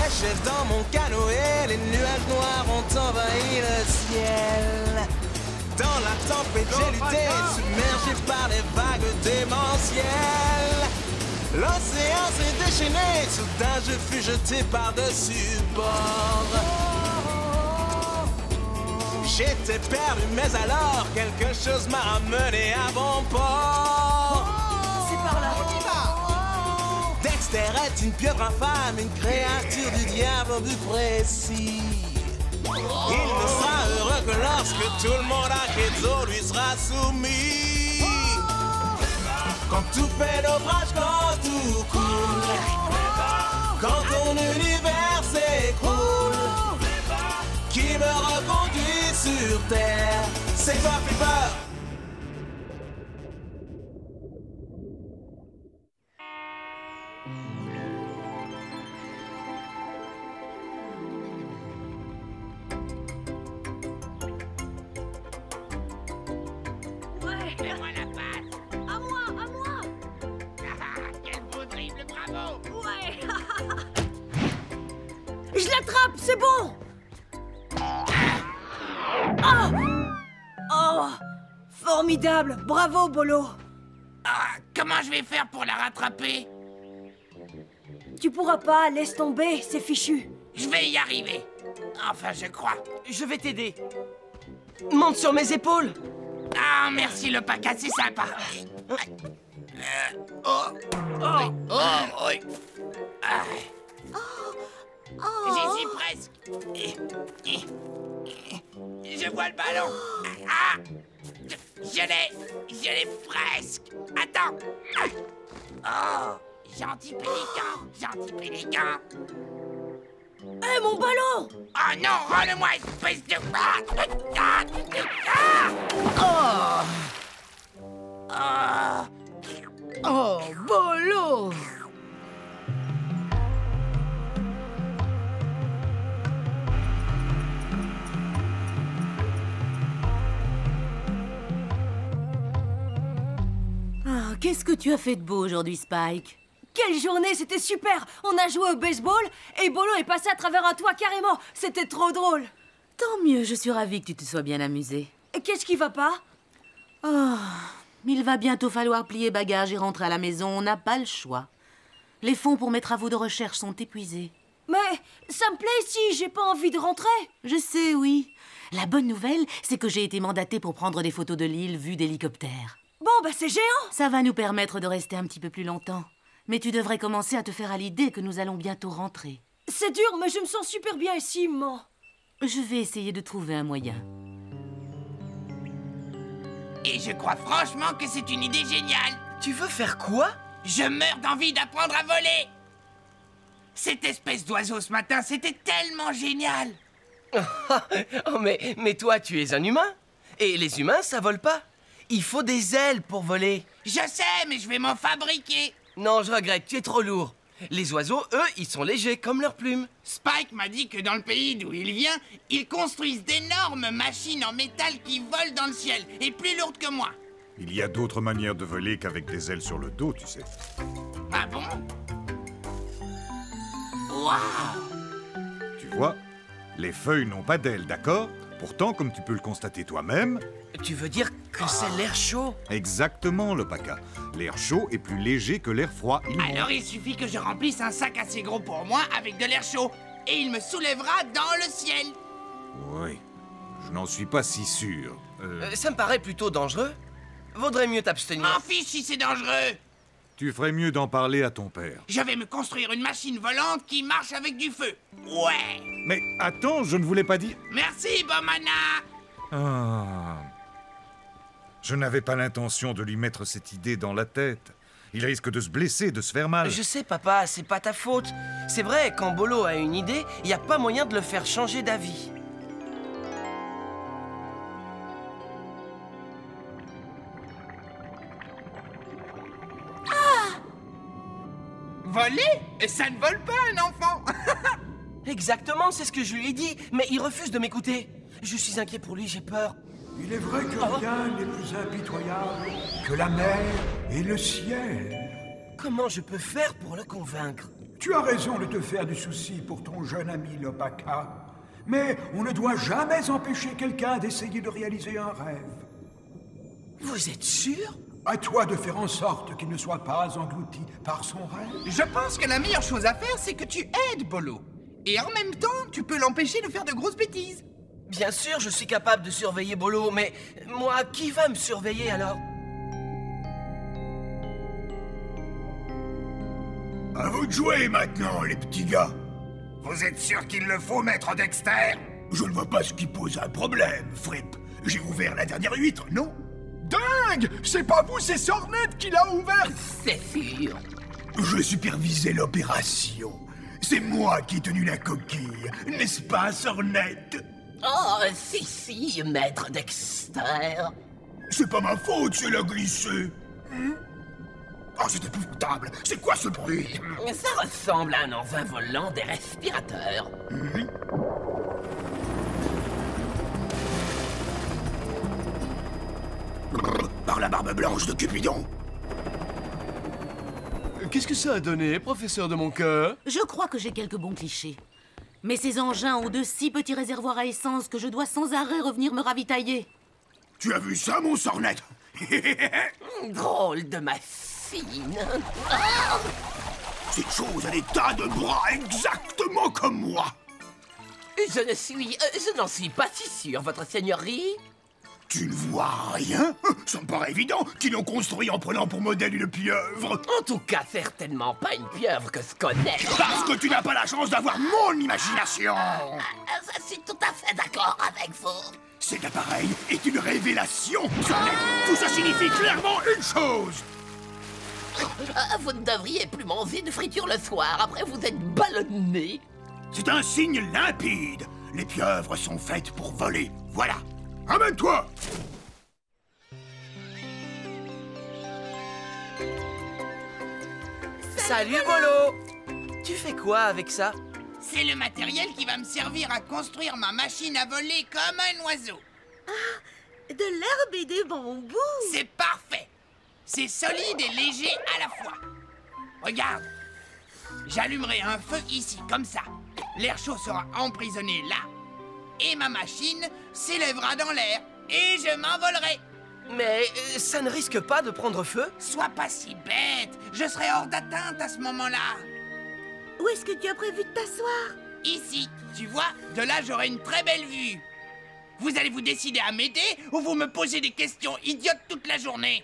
pêchais dans mon canoë, les nuages noirs ont envahi le ciel. Dans la tempête, j'ai lutté, submergé par les vagues démentielles. L'océan s'est déchaîné, soudain je fus jeté par-dessus bord. J'étais perdu, mais alors quelque chose m'a ramené à bon port. C'est par là. Dexter est une pieuvre infâme, une créature du diable au but précis. Il ne sera heureux que lorsque tout le monde à Keizo lui sera soumis. Quand tout fait naufrage, quand tout coule, quand ton univers s'écroule, qui me reconduit sur terre, c'est toi Flipper. Fais-moi la passe. À moi. Quel beau dribble, bravo. Ouais. Je l'attrape, c'est bon. Oh, formidable, bravo Bolo. Ah, comment je vais faire pour la rattraper? Tu pourras pas, laisse tomber, c'est fichu. Je vais y arriver. Enfin, je crois. Je vais t'aider. Monte sur mes épaules. Ah, merci le paca, c'est sympa. Oui. Ah. J'y suis presque. Je vois le ballon. Ah, je l'ai presque. Attends. Oh, gentil pélican. Hé, mon ballon. Oh non, rends-le-moi, espèce de... Oh, Bolo. Qu'est-ce que tu as fait de beau aujourd'hui, Spike? Quelle journée, c'était super. On a joué au baseball et Bolo est passé à travers un toit carrément. C'était trop drôle. Tant mieux, je suis ravie que tu te sois bien amusé. Et qu'est-ce qui va pas? Oh, il va bientôt falloir plier bagages et rentrer à la maison, on n'a pas le choix. Les fonds pour mes travaux de recherche sont épuisés. Mais ça me plaît si j'ai pas envie de rentrer. Je sais, oui. La bonne nouvelle, c'est que j'ai été mandatée pour prendre des photos de l'île vue d'hélicoptère. Bon, bah c'est géant. Ça va nous permettre de rester un petit peu plus longtemps. Mais tu devrais commencer à te faire à l'idée que nous allons bientôt rentrer. C'est dur, mais je me sens super bien ici, maman. Je vais essayer de trouver un moyen. Et je crois franchement que c'est une idée géniale. Tu veux faire quoi? Je meurs d'envie d'apprendre à voler. Cette espèce d'oiseau ce matin, c'était tellement génial. Oh, mais toi, tu es un humain. Et les humains, ça vole pas. Il faut des ailes pour voler. Je sais, mais je vais m'en fabriquer. Non, je regrette, tu es trop lourd. Les oiseaux, eux, ils sont légers, comme leurs plumes. Spike m'a dit que dans le pays d'où il vient, ils construisent d'énormes machines en métal qui volent dans le ciel, et plus lourdes que moi. Il y a d'autres manières de voler qu'avec des ailes sur le dos, tu sais. Ah bon? Waouh! Tu vois, les feuilles n'ont pas d'ailes, d'accord? Pourtant, comme tu peux le constater toi-même... Tu veux dire que c'est l'air chaud? Exactement, le paca. L'air chaud est plus léger que l'air froid. Alors il suffit que je remplisse un sac assez gros pour moi avec de l'air chaud, et il me soulèvera dans le ciel. Oui, je n'en suis pas si sûr. Ça me paraît plutôt dangereux. Vaudrait mieux t'abstenir. M'en fiche si c'est dangereux. Tu ferais mieux d'en parler à ton père. Je vais me construire une machine volante qui marche avec du feu. Ouais. Mais attends, je ne voulais pas dire... Merci, Bomana. Ah... Je n'avais pas l'intention de lui mettre cette idée dans la tête. Il risque de se blesser, de se faire mal. Je sais, papa, c'est pas ta faute. C'est vrai, quand Bolo a une idée, il n'y a pas moyen de le faire changer d'avis. Voler? Ça ne vole pas, un enfant. Exactement, c'est ce que je lui ai dit, mais il refuse de m'écouter. Je suis inquiet pour lui, j'ai peur. Il est vrai que rien n'est plus impitoyable que la mer et le ciel. Comment je peux faire pour le convaincre? Tu as raison de te faire du souci pour ton jeune ami l'Opaka. Mais on ne doit jamais empêcher quelqu'un d'essayer de réaliser un rêve. Vous êtes sûr? À toi de faire en sorte qu'il ne soit pas englouti par son rêve. Je pense que la meilleure chose à faire, c'est que tu aides Bolo. Et en même temps, tu peux l'empêcher de faire de grosses bêtises. Bien sûr, je suis capable de surveiller Bolo, mais moi, qui va me surveiller alors? À vous de jouer maintenant, les petits gars. Vous êtes sûr qu'il le faut, maître Dexter? Je ne vois pas ce qui pose un problème, Fripp. J'ai ouvert la dernière huître, non? Dingue! C'est pas vous, c'est Sornet qui l'a ouvert! C'est sûr. Je supervisais l'opération. C'est moi qui ai tenu la coquille, n'est-ce pas, Sornet? Oh, si, maître Dexter. C'est pas ma faute, c'est la glissé. Oh, c'est épouvantable. C'est quoi ce bruit? Ça ressemble à un engin volant des respirateurs. Par la barbe blanche de Cupidon. Qu'est-ce que ça a donné, professeur de mon cœur? Je crois que j'ai quelques bons clichés. Mais ces engins ont de si petits réservoirs à essence que je dois sans arrêt revenir me ravitailler. Tu as vu ça, mon Sornet? Drôle de machine. Cette chose a des tas de bras exactement comme moi. Je n'en suis pas si sûr, votre seigneurie. Tu ne vois rien? Ça me paraît évident qu'ils l'ont construit en prenant pour modèle une pieuvre. En tout cas, certainement pas une pieuvre que je connais. Parce que tu n'as pas la chance d'avoir mon imagination. Je suis tout à fait d'accord avec vous. Cet appareil est une révélation, Sornet. Tout ça signifie clairement une chose. Vous ne devriez plus manger de friture le soir, après vous êtes ballonné. C'est un signe limpide. Les pieuvres sont faites pour voler. Voilà. Amène-toi! Salut, Bolo! Tu fais quoi avec ça? C'est le matériel qui va me servir à construire ma machine à voler comme un oiseau. De l'herbe et des bambous. C'est parfait. C'est solide et léger à la fois. Regarde. J'allumerai un feu ici, comme ça. L'air chaud sera emprisonné là. Et ma machine s'élèvera dans l'air. Et je m'envolerai. Mais ça ne risque pas de prendre feu? Sois pas si bête. Je serai hors d'atteinte à ce moment-là. Où est-ce que tu as prévu de t'asseoir? Ici, tu vois, de là j'aurai une très belle vue. Vous allez vous décider à m'aider ou vous me posez des questions idiotes toute la journée?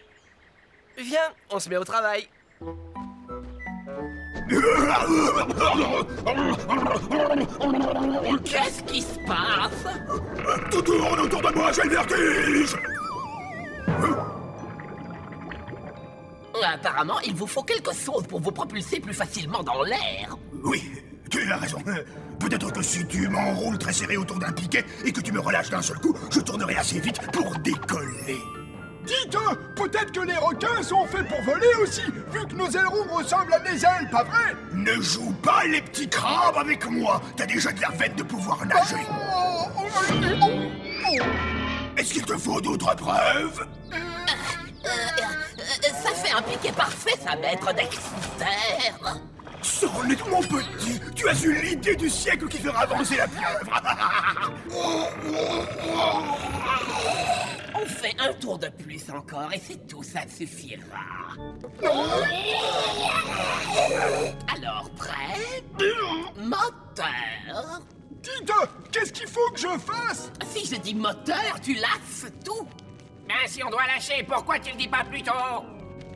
Viens, on se met au travail. Qu'est-ce qui se passe? Tout tourne autour de moi, j'ai le vertige. Apparemment, il vous faut quelque chose pour vous propulser plus facilement dans l'air. Oui, tu as raison. Peut-être que si tu m'enroules très serré autour d'un piquet et que tu me relâches d'un seul coup, je tournerai assez vite pour décoller. Dites, peut-être que les requins sont faits pour voler aussi, vu que nos ailerons ressemblent à des ailes, pas vrai? Ne joue pas les petits crabes avec moi. T'as déjà de la veine de pouvoir nager. Est-ce qu'il te faut d'autres preuves? Ça fait un piquet parfait, ça, maître Dexter. Sornet, mon petit, tu as eu l'idée du siècle qui fera avancer la pieuvre. On fait un tour de plus encore et c'est tout, ça suffira. Alors, prêt? Moteur. Dites, qu'est-ce qu'il faut que je fasse? Si je dis moteur, tu lasses tout. Ben si on doit lâcher, pourquoi tu le dis pas plus tôt?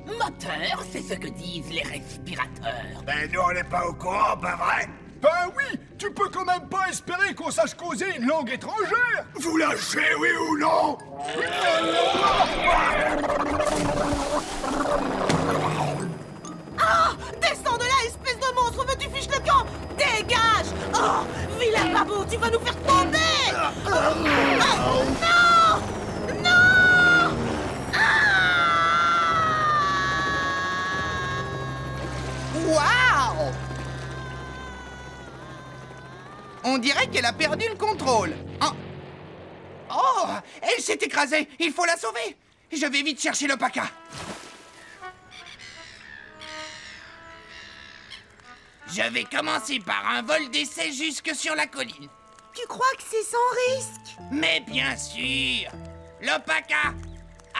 Moteur, c'est ce que disent les respirateurs. Ben nous, on n'est pas au courant, pas vrai? Ben oui, tu peux quand même pas espérer qu'on sache causer une langue étrangère. Vous lâchez, oui ou non? Oh! Descends de là, espèce de monstre! Veux-tu fiche le camp? Dégage! Oh! Vilain babou, tu vas nous faire tomber! Non! Non! Waouh! On dirait qu'elle a perdu le contrôle. Oh! Elle s'est écrasée! Il faut la sauver! Je vais vite chercher le paca. Je vais commencer par un vol d'essai jusque sur la colline. Tu crois que c'est sans risque? Mais bien sûr! Lopaka,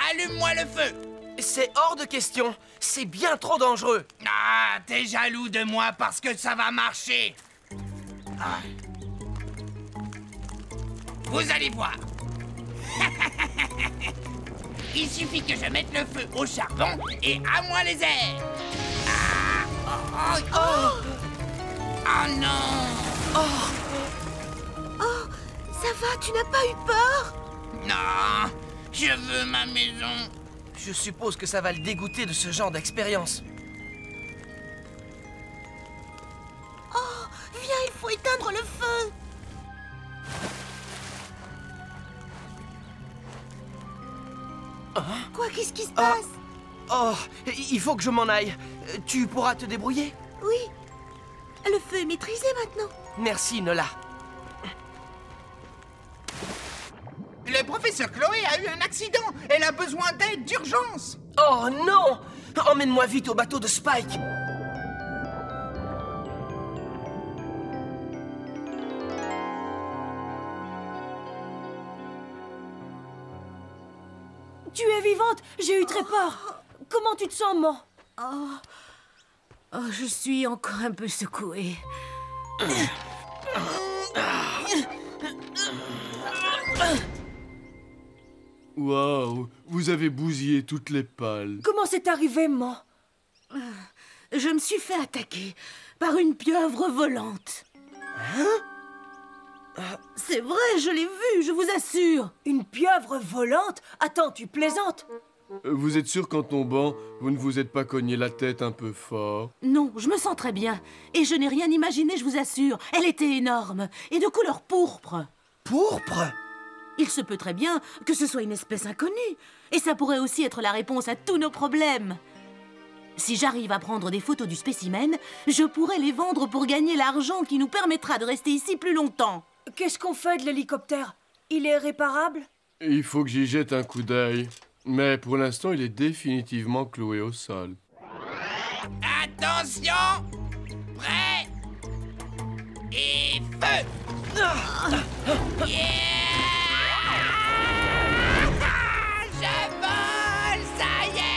allume-moi le feu! C'est hors de question. C'est bien trop dangereux. Ah, t'es jaloux de moi parce que ça va marcher. Ah. Vous allez voir. Il suffit que je mette le feu au charbon et à moi les airs. Ah. Oh, oh, oh. Oh non. Oh, ça va, tu n'as pas eu peur? Non, je veux ma maison. Je suppose que ça va le dégoûter de ce genre d'expérience. Oh, viens, il faut éteindre le feu. Quoi, qu'est-ce qui se passe? Oh, il faut que je m'en aille. Tu pourras te débrouiller? Oui, le feu est maîtrisé maintenant. Merci, Nola. Le professeur Chloé a eu un accident. Elle a besoin d'aide d'urgence. Oh non! Emmène-moi vite au bateau de Spike. Tu es vivante. J'ai eu très peur. Comment tu te sens, maman? Oh, je suis encore un peu secouée. Waouh, vous avez bousillé toutes les pales. Comment c'est arrivé, maman? Je me suis fait attaquer par une pieuvre volante. C'est vrai, je l'ai vue, je vous assure. Une pieuvre volante? Attends, tu plaisantes? Vous êtes sûr qu'en tombant, vous ne vous êtes pas cogné la tête un peu fort? Non, je me sens très bien. Et je n'ai rien imaginé, je vous assure. Elle était énorme et de couleur pourpre. Pourpre? Il se peut très bien que ce soit une espèce inconnue. Et ça pourrait aussi être la réponse à tous nos problèmes. Si j'arrive à prendre des photos du spécimen, je pourrais les vendre pour gagner l'argent qui nous permettra de rester ici plus longtemps. Qu'est-ce qu'on fait de l'hélicoptère? Il est réparable? Il faut que j'y jette un coup d'œil. Mais pour l'instant, il est définitivement cloué au sol. Attention! Prêt! Et feu! Yeah! Je vole! Ça y est!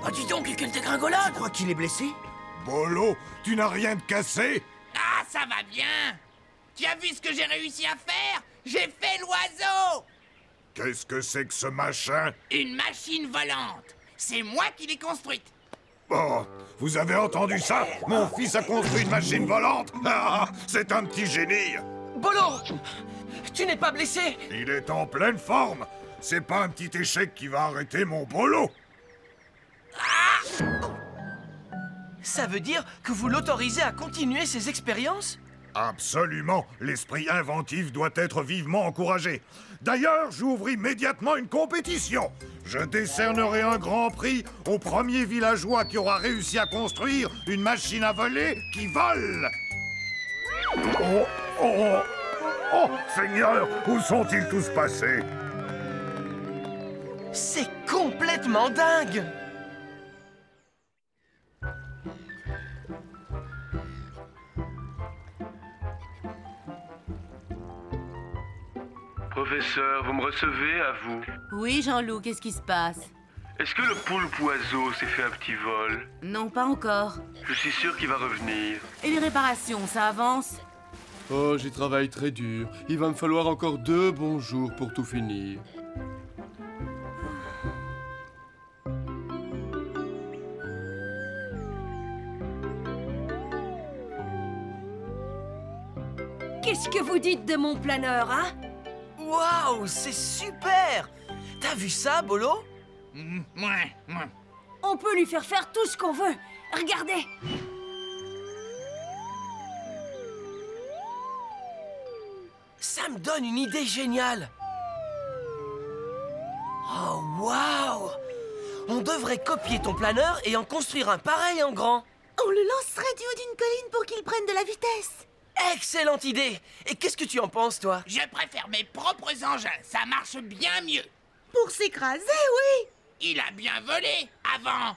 Oh, dis donc, quelle dégringolade! Tu crois qu'il est blessé? Bolo, tu n'as rien de cassé? Ah, ça va bien! Tu as vu ce que j'ai réussi à faire? J'ai fait l'oiseau! Qu'est-ce que c'est que ce machin? Une machine volante! C'est moi qui l'ai construite! Oh, vous avez entendu ça? Mon fils a construit une machine volante? Ah, c'est un petit génie! Bolo! Tu n'es pas blessé? Il est en pleine forme! C'est pas un petit échec qui va arrêter mon Bolo! Ça veut dire que vous l'autorisez à continuer ses expériences? Absolument! L'esprit inventif doit être vivement encouragé. D'ailleurs, j'ouvre immédiatement une compétition. Je décernerai un grand prix au premier villageois qui aura réussi à construire une machine à voler qui vole. Oh, oh, oh, Seigneur, où sont-ils tous passés? C'est complètement dingue! Professeur, vous me recevez à vous? Oui, Jean-Loup, qu'est-ce qui se passe? Est-ce que le poulpe oiseau s'est fait un petit vol? Non, pas encore. Je suis sûr qu'il va revenir. Et les réparations, ça avance? Oh, j'y travaille très dur. Il va me falloir encore 2 bons jours pour tout finir. Qu'est-ce que vous dites de mon planeur, hein? Waouh, c'est super! T'as vu ça, Bolo? Ouais. On peut lui faire tout ce qu'on veut. Regardez. Ça me donne une idée géniale! Oh, waouh! On devrait copier ton planeur et en construire un pareil en grand. On le lancerait du haut d'une colline pour qu'il prenne de la vitesse. Excellente idée! Et qu'est-ce que tu en penses, toi? Je préfère mes propres engins, ça marche bien mieux. Pour s'écraser, oui. Il a bien volé avant.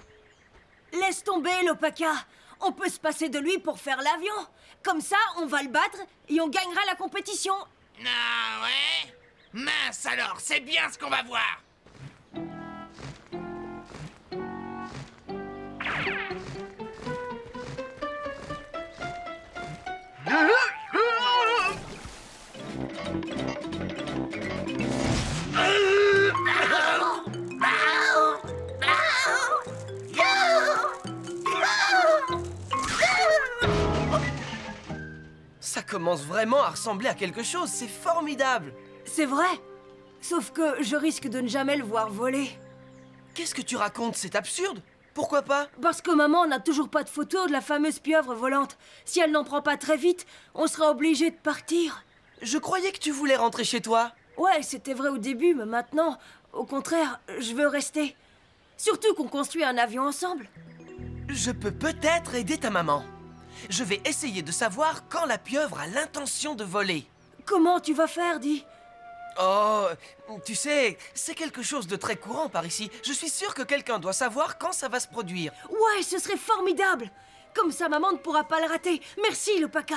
Laisse tomber, l'Opaka. On peut se passer de lui pour faire l'avion. Comme ça, on va le battre et on gagnera la compétition. Ah ouais? Mince alors, c'est bien ce qu'on va voir. Ça commence vraiment à ressembler à quelque chose, c'est formidable! C'est vrai. Sauf que je risque de ne jamais le voir voler. Qu'est-ce que tu racontes? C'est absurde! Pourquoi pas? Parce que maman n'a toujours pas de photo de la fameuse pieuvre volante. Si elle n'en prend pas très vite, on sera obligé de partir. Je croyais que tu voulais rentrer chez toi. Ouais, c'était vrai au début, mais maintenant, au contraire, je veux rester. Surtout qu'on construit un avion ensemble. Je peux peut-être aider ta maman. Je vais essayer de savoir quand la pieuvre a l'intention de voler. Comment tu vas faire, dis? Oh, tu sais, c'est quelque chose de très courant par ici. Je suis sûr que quelqu'un doit savoir quand ça va se produire. Ouais, ce serait formidable. Comme ça, maman ne pourra pas le rater. Merci, l'Opaka.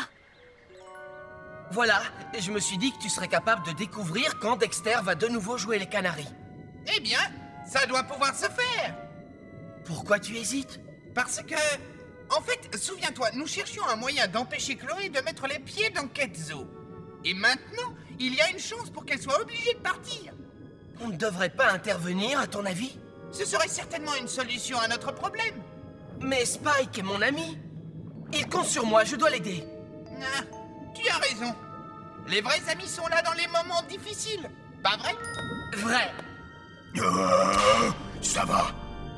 Voilà, je me suis dit que tu serais capable de découvrir quand Dexter va de nouveau jouer les Canaries. Eh bien, ça doit pouvoir se faire. Pourquoi tu hésites? Parce que... En fait, souviens-toi, nous cherchions un moyen d'empêcher Chloé de mettre les pieds dans Ketzo. Et maintenant, il y a une chance pour qu'elle soit obligée de partir. On ne devrait pas intervenir, à ton avis? Ce serait certainement une solution à notre problème. Mais Spike est mon ami. Il compte sur moi, je dois l'aider. Ah, tu as raison. Les vrais amis sont là dans les moments difficiles. Pas vrai? Vrai. Ça va.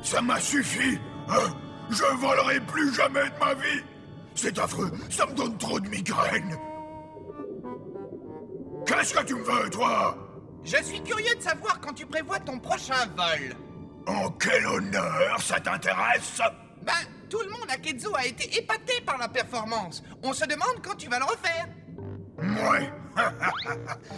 Ça m'a suffi. Je volerai plus jamais de ma vie. C'est affreux. Ça me donne trop de migraines. Qu'est-ce que tu me veux, toi? Je suis curieux de savoir quand tu prévois ton prochain vol. En quel honneur ça t'intéresse? Ben, tout le monde à Ketzo a été épaté par la performance. On se demande quand tu vas le refaire. Ouais.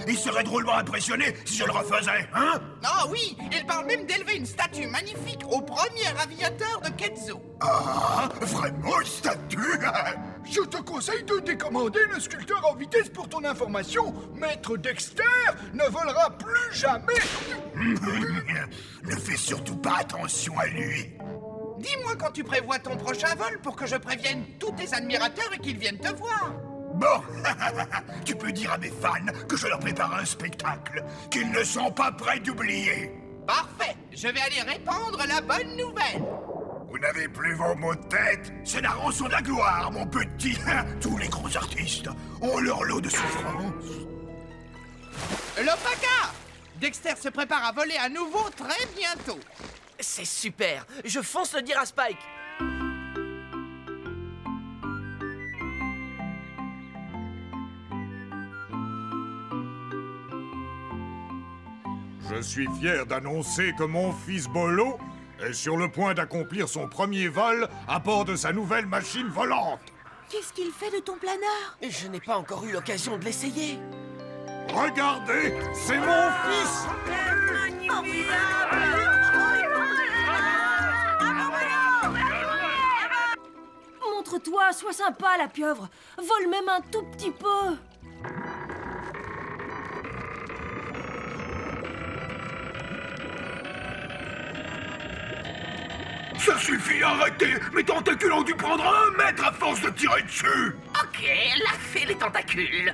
Il serait drôlement impressionné si je le refaisais, hein? Ah oui, il parle même d'élever une statue magnifique au premier aviateur de Ketzo. Ah, vraiment une statue? Je te conseille de décommander le sculpteur en vitesse pour ton information. Maître Dexter ne volera plus jamais. Ne fais surtout pas attention à lui. Dis-moi quand tu prévois ton prochain vol pour que je prévienne tous tes admirateurs et qu'ils viennent te voir. Bon, tu peux dire à mes fans que je leur prépare un spectacle qu'ils ne sont pas prêts d'oublier. Parfait, je vais aller répandre la bonne nouvelle. Vous n'avez plus vos mots de tête? C'est la rançon de la gloire, mon petit. Tous les grands artistes ont leur lot de souffrance. L'Opaka! Dexter se prépare à voler à nouveau très bientôt. C'est super. Je fonce le dire à Spike. Je suis fier d'annoncer que mon fils Bolo est sur le point d'accomplir son premier vol à bord de sa nouvelle machine volante. Qu'est-ce qu'il fait de ton planeur? Je n'ai pas encore eu l'occasion de l'essayer. Regardez, c'est mon fils! Montre-toi, sois sympa, la pieuvre. Vole même un tout petit peu. Ça suffit, arrêtez! Mes tentacules ont dû prendre 1 mètre à force de tirer dessus! Ok, lâchez les tentacules.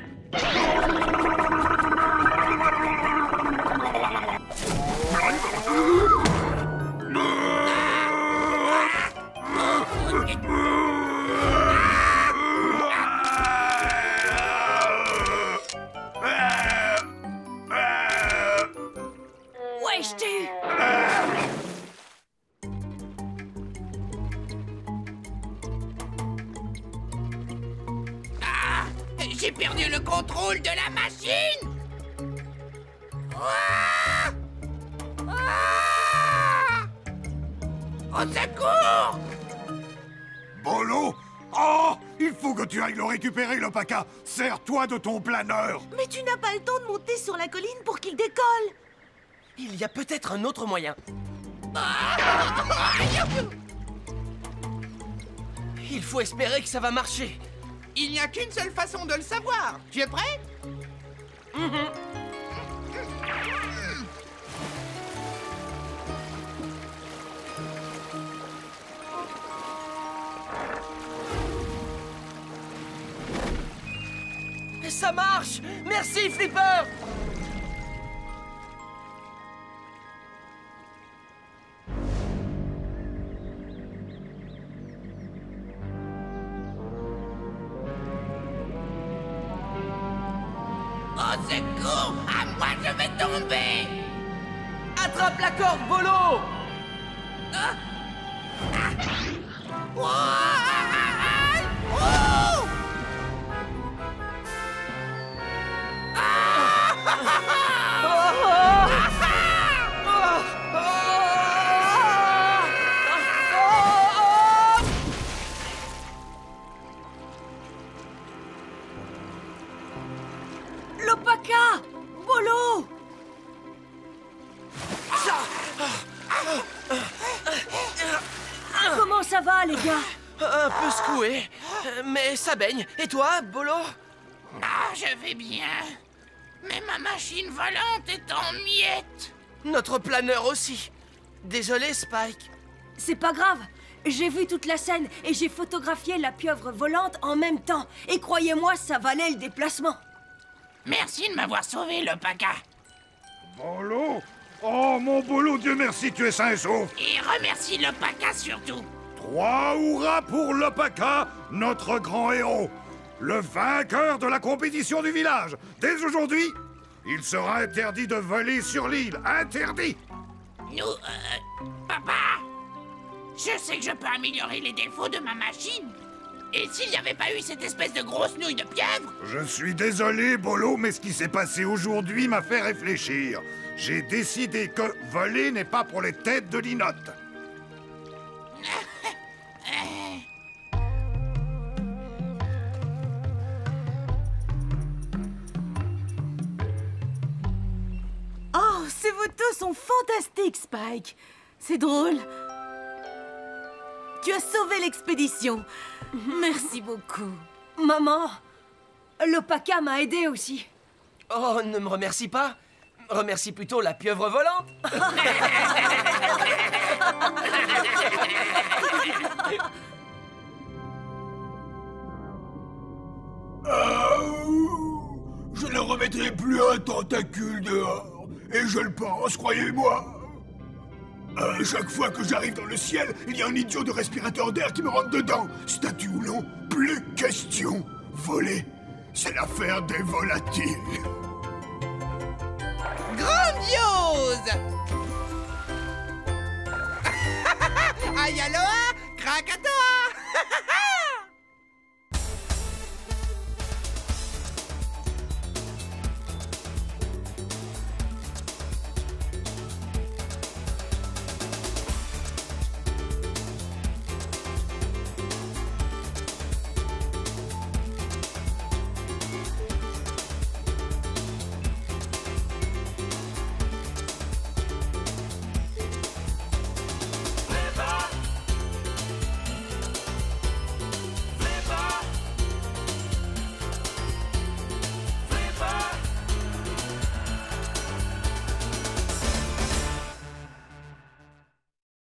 Ouais, je t'ai eu. J'ai perdu le contrôle de la machine! Ouah! Ah! Au secours! Bolo? Oh! Il faut que tu ailles le récupérer, l'Opaka! Sers-toi de ton planeur! Mais tu n'as pas le temps de monter sur la colline pour qu'il décolle! Il y a peut-être un autre moyen. Il faut espérer que ça va marcher. Il n'y a qu'une seule façon de le savoir. Tu es prêt? Ça marche! Merci, Flipper! Au secours! À moi, je vais tomber! Attrape la corde, Bolo! L'Opaka! Bolo! Comment ça va, les gars? Un peu secoué, mais ça baigne. Et toi, Bolo? Ah, je vais bien. Mais ma machine volante est en miettes. Notre planeur aussi. Désolé, Spike. C'est pas grave. J'ai vu toute la scène et j'ai photographié la pieuvre volante en même temps. Et croyez-moi, ça valait le déplacement. Merci de m'avoir sauvé, l'Opaka. Bolo? Oh, mon Bolo, Dieu merci, tu es sain et sauf! Et remercie l'Opaka surtout. 3 hurrahs pour l'Opaka, notre grand héros! Le vainqueur de la compétition du village! Dès aujourd'hui, il sera interdit de voler sur l'île. Interdit! Papa, je sais que je peux améliorer les défauts de ma machine. Et s'il n'y avait pas eu cette espèce de grosse nouille de pieuvre? Je suis désolé, Bolo, mais ce qui s'est passé aujourd'hui m'a fait réfléchir. J'ai décidé que voler n'est pas pour les têtes de linotte. Oh, ces photos sont fantastiques, Spike. C'est drôle. Tu as sauvé l'expédition. Merci beaucoup. Maman, l'Opaka m'a aidé aussi. Oh, ne me remercie pas. Remercie plutôt la pieuvre volante. Je ne remettrai plus un tentacule dehors. Et je le pense, croyez-moi. Chaque fois que j'arrive dans le ciel, il y a un idiot de respirateur d'air qui me rentre dedans. Statue ou non, plus question. Voler, c'est l'affaire des volatiles. Grandiose! Aïe aloha, Krakatoa!